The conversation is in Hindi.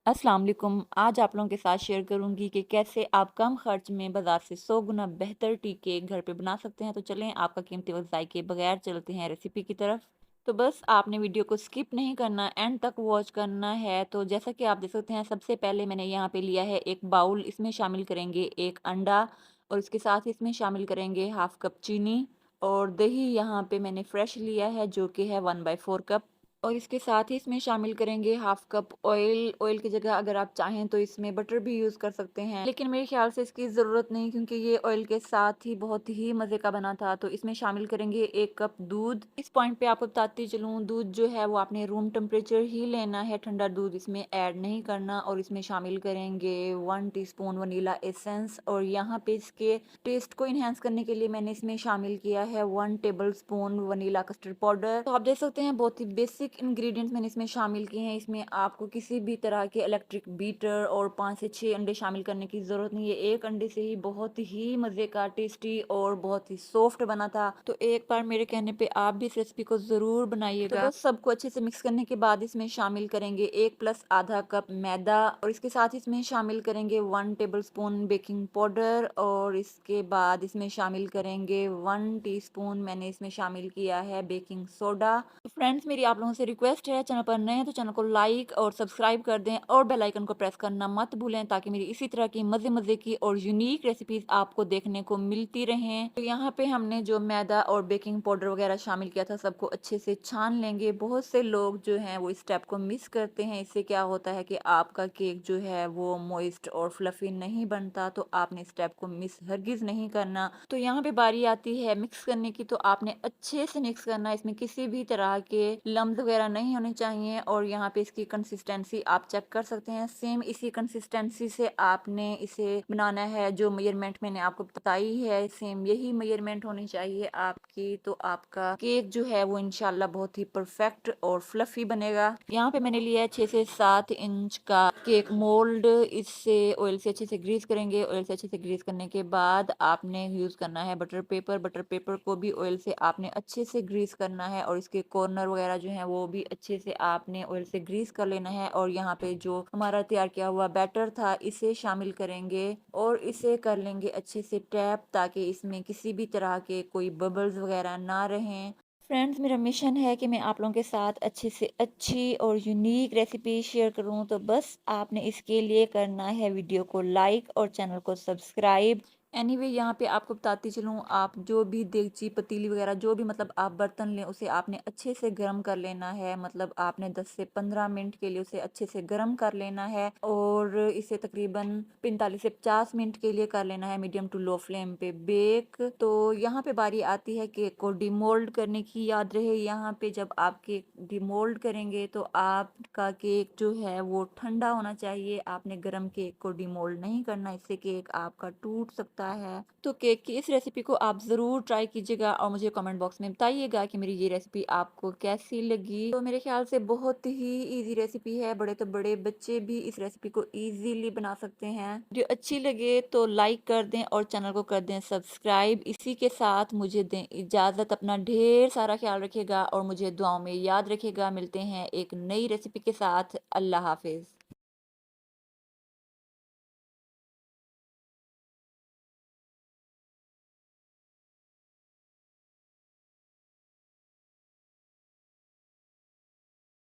अस्सलाम वालेकुम। आज आप लोगों के साथ शेयर करूंगी कि कैसे आप कम खर्च में बाजार से 100 गुना बेहतर टी केक घर पे बना सकते हैं। तो चलें आपका कीमती वक्त ज़ाय के बगैर चलते हैं रेसिपी की तरफ। तो बस आपने वीडियो को स्किप नहीं करना, एंड तक वॉच करना है। तो जैसा कि आप देख सकते हैं, सबसे पहले मैंने यहाँ पे लिया है एक बाउल। इसमें शामिल करेंगे एक अंडा और इसके साथ ही इसमें शामिल करेंगे हाफ कप चीनी और दही यहाँ पे मैंने फ्रेश लिया है जो कि है 1/4 कप। और इसके साथ ही इसमें शामिल करेंगे हाफ कप ऑयल। ऑयल की जगह अगर आप चाहें तो इसमें बटर भी यूज़ कर सकते हैं, लेकिन मेरे ख्याल से इसकी ज़रूरत नहीं, क्योंकि ये ऑयल के साथ ही बहुत ही मज़े का बना था। तो इसमें शामिल करेंगे 1 कप दूध। इस पॉइंट पे आपको बताती चलूँ, दूध जो है वो आपने रूम टेम्परेचर ही लेना है, ठंडा दूध इसमें ऐड नहीं करना। और इसमें शामिल करेंगे 1 टीस्पून वनीला एसेंस। और यहाँ पे इसके टेस्ट को इन्हेंस करने के लिए मैंने इसमें शामिल किया है 1 table spoon vanilla custard powder. तो आप देख सकते हैं बहुत ही बेसिक इंग्रेडिएंट्स मैंने इसमें शामिल किए हैं। इसमें आपको किसी भी तरह के इलेक्ट्रिक बीटर और 5 से 6 अंडे शामिल करने की जरूरत नहीं है। एक अंडे से ही बहुत ही मजे का, टेस्टी और बहुत ही सॉफ्ट बना था। तो एक बार मेरे कहने पे आप भी इस रेसिपी को जरूर बनाइएगा। तो बस सबको अच्छे से मिक्स करने के बाद इसमें शामिल करेंगे 1 + ½ कप मैदा और इसके साथ इसमें शामिल करेंगे 1 टेबल स्पून बेकिंग पाउडर और इसके बाद इसमें शामिल करेंगे 1 टीस्पून मैंने इसमें शामिल किया है बेकिंग सोडा। तो फ्रेंड्स, मेरी आप लोगों से रिक्वेस्ट है, चैनल पर नए हैं तो चैनल को लाइक और सब्सक्राइब कर दें और बेल आइकन को प्रेस करना मत भूलें, ताकि मेरी इसी तरह की मजे मजे की और यूनिक रेसिपीज आपको देखने को मिलती रहें। तो यहाँ पे हमने जो मैदा और बेकिंग पाउडर वगैरह शामिल किया था, सबको अच्छे से छान लेंगे। बहुत से लोग जो हैं वो इस स्टेप को मिस करते हैं। इससे क्या होता है कि आपका केक जो है वो मॉइस्ट और फ्लफी नहीं बनता। तो आपने स्टेप को मिस हरगिज नहीं करना। तो यहाँ पे बारी आती है मिक्स करने की। तो आपने अच्छे से मिक्स करना है, इसमें किसी भी तरह के लम्ब वगैरह नहीं होने चाहिए। और यहाँ पे इसकी कंसिस्टेंसी आप चेक कर सकते हैं। सेम इसी कंसिस्टेंसी से आपने इसे बनाना है। जो मेजरमेंट मैंने आपको बताई है, सेम यही मेजरमेंट होनी चाहिए आपकी। तो आपका केक जो है वो इंशाल्लाह बहुत ही परफेक्ट और फ्लफी बनेगा। यहाँ पे मैंने लिया है 6 से 7 इंच का केक मोल्ड। इससे ऑयल से अच्छे से ग्रीस करेंगे। ऑयल से अच्छे से ग्रीस करने के बाद आपने यूज करना है बटर पेपर। बटर पेपर को भी ऑयल से आपने अच्छे से ग्रीस करना है और इसके कॉर्नर वगैरह जो है वो भी अच्छे से आपने ऑयल से ग्रीस कर लेना है। और यहाँ पे जो हमारा तैयार किया हुआ बैटर था, इसे शामिल करेंगे और इसे कर लेंगे अच्छे से टैप, ताकि इसमें किसी भी तरह के कोई बबल्स वगैरह ना रहें। फ्रेंड्स, मेरा मिशन है कि मैं आप लोगों के साथ अच्छे से अच्छी और यूनिक रेसिपी शेयर करूं। तो बस आपने इसके लिए करना है वीडियो को लाइक और चैनल को सब्सक्राइब। एनीवे, यहाँ पे आपको बताती चलूँ, आप जो भी देगची पतीली वगैरह जो भी मतलब आप बर्तन लें, उसे आपने अच्छे से गर्म कर लेना है। मतलब आपने 10 से 15 मिनट के लिए उसे अच्छे से गर्म कर लेना है और इसे तकरीबन 45 से 50 मिनट के लिए कर लेना है मीडियम टू लो फ्लेम पे बेक। तो यहाँ पे बारी आती है केक को डिमोल्ड करने की। याद रहे, यहाँ पे जब आप केक डिमोल्ड करेंगे तो आपका केक जो है वो ठंडा होना चाहिए। आपने गर्म केक को डिमोल्ड नहीं करना, इससे केक आपका टूट सकता है। तो केक की इस रेसिपी को आप जरूर ट्राई कीजिएगा और मुझे कमेंट बॉक्स में बताइएगा कि मेरी ये रेसिपी आपको कैसी लगी। तो मेरे ख्याल से बहुत ही इजी रेसिपी है, बड़े तो बड़े बच्चे भी इस रेसिपी को इजीली बना सकते हैं। वीडियो अच्छी लगे तो लाइक कर दें और चैनल को कर दें सब्सक्राइब। इसी के साथ मुझे दें इजाजत। अपना ढेर सारा ख्याल रखिएगा और मुझे दुआओं में याद रखिएगा। मिलते हैं एक नई रेसिपी के साथ। अल्लाह हाफिज।